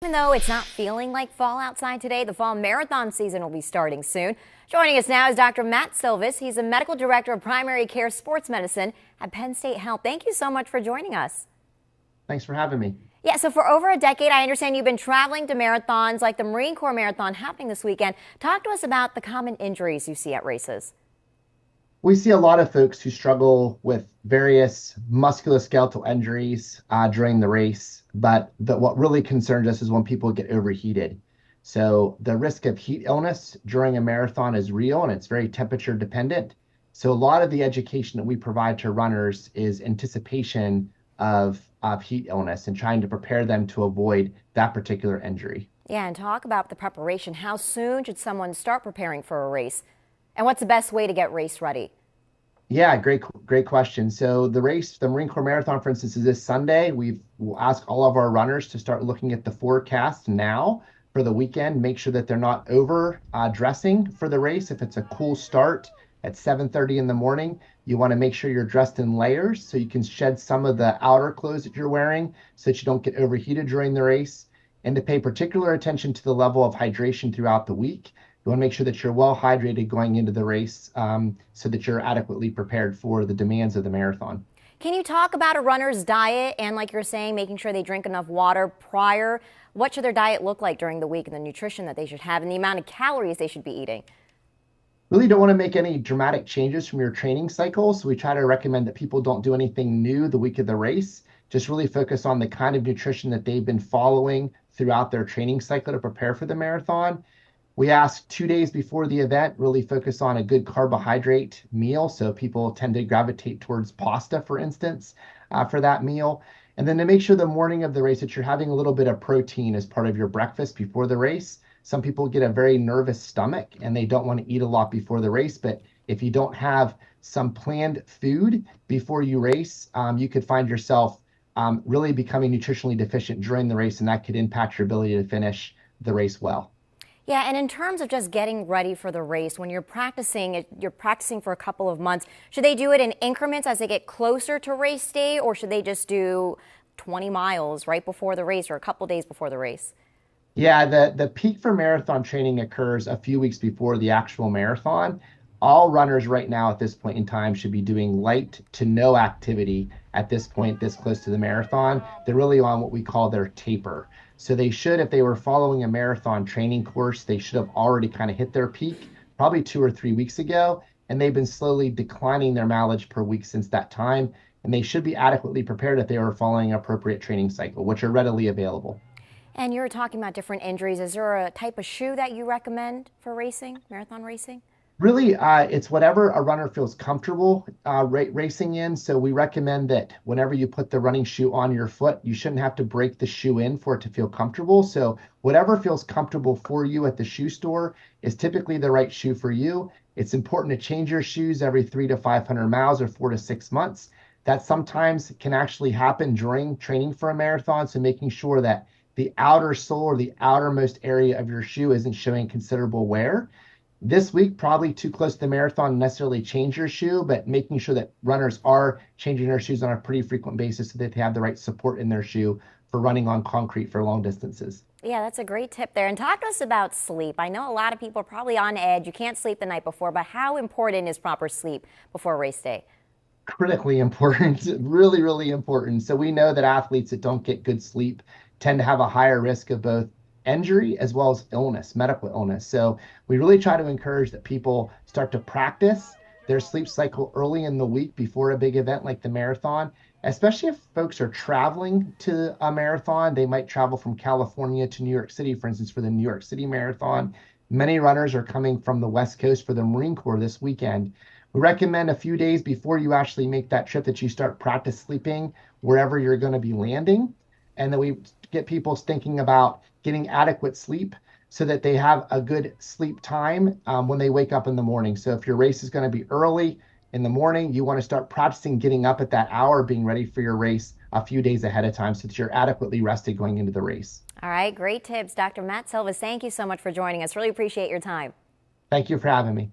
Even though it's not feeling like fall outside today, the fall marathon season will be starting soon. Joining us now is Dr. Matt Silvis. He's a medical director of primary care sports medicine at Penn State Health. Thank you so much for joining us. Thanks for having me. Yeah, so for over a decade, I understand you've been traveling to marathons like the Marine Corps Marathon happening this weekend. Talk to us about the common injuries you see at races. We see a lot of folks who struggle with various musculoskeletal injuries during the race, but what really concerns us is when people get overheated. So the risk of heat illness during a marathon is real and it's very temperature dependent. So a lot of the education that we provide to runners is anticipation of heat illness and trying to prepare them to avoid that particular injury. Yeah, and talk about the preparation. How soon should someone start preparing for a race? And what's the best way to get race ready? Yeah, great question. So the race, the Marine Corps Marathon, for instance, is this Sunday. We'll ask all of our runners to start looking at the forecast now for the weekend. Make sure that they're not over dressing for the race. If it's a cool start at 7:30 in the morning, you want to make sure you're dressed in layers so you can shed some of the outer clothes that you're wearing so that you don't get overheated during the race. And to pay particular attention to the level of hydration throughout the week. You want to make sure that you're well hydrated going into the race so that you're adequately prepared for the demands of the marathon. Can you talk about a runner's diet and, like you're saying, making sure they drink enough water prior? What should their diet look like during the week and the nutrition that they should have and the amount of calories they should be eating? Really don't want to make any dramatic changes from your training cycle. So we try to recommend that people don't do anything new the week of the race. Just really focus on the kind of nutrition that they've been following throughout their training cycle to prepare for the marathon. We ask 2 days before the event, really focus on a good carbohydrate meal. So people tend to gravitate towards pasta, for instance, for that meal. And then to make sure the morning of the race that you're having a little bit of protein as part of your breakfast before the race. Some people get a very nervous stomach and they don't want to eat a lot before the race. But if you don't have some planned food before you race, you could find yourself really becoming nutritionally deficient during the race, and that could impact your ability to finish the race well. Yeah, and in terms of just getting ready for the race, when you're practicing for a couple of months, should they do it in increments as they get closer to race day, or should they just do 20 miles right before the race or a couple days before the race? Yeah, the peak for marathon training occurs a few weeks before the actual marathon. All runners right now at this point in time should be doing light to no activity at this point, this close to the marathon. They're really on what we call their taper. So they should, if they were following a marathon training course, they should have already kind of hit their peak probably 2 or 3 weeks ago. And they've been slowly declining their mileage per week since that time. And they should be adequately prepared if they are following an appropriate training cycle, which are readily available. And you're talking about different injuries. Is there a type of shoe that you recommend for racing, marathon racing? Really, it's whatever a runner feels comfortable racing in. So we recommend that whenever you put the running shoe on your foot, you shouldn't have to break the shoe in for it to feel comfortable. So whatever feels comfortable for you at the shoe store is typically the right shoe for you. It's important to change your shoes every 300 to 500 miles or 4 to 6 months. That sometimes can actually happen during training for a marathon. So making sure that the outer sole or the outermost area of your shoe isn't showing considerable wear. This week, probably too close to the marathon to necessarily change your shoe, but making sure that runners are changing their shoes on a pretty frequent basis so that they have the right support in their shoe for running on concrete for long distances. Yeah, that's a great tip there. And talk to us about sleep. I know a lot of people are probably on edge. You can't sleep the night before, but how important is proper sleep before race day? Critically important, really, really important. So we know that athletes that don't get good sleep tend to have a higher risk of both injury as well as illness, medical illness. So we really try to encourage that people start to practice their sleep cycle early in the week before a big event like the marathon, especially if folks are traveling to a marathon. They might travel from California to New York City, for instance, for the New York City Marathon. Many runners are coming from the West Coast for the Marine Corps this weekend. We recommend a few days before you actually make that trip that you start practice sleeping wherever you're going to be landing. And then we get people thinking about getting adequate sleep so that they have a good sleep time when they wake up in the morning. So if your race is going to be early in the morning, you want to start practicing getting up at that hour, being ready for your race a few days ahead of time so that you're adequately rested going into the race. All right, great tips. Dr. Matt Silvis, thank you so much for joining us. Really appreciate your time. Thank you for having me.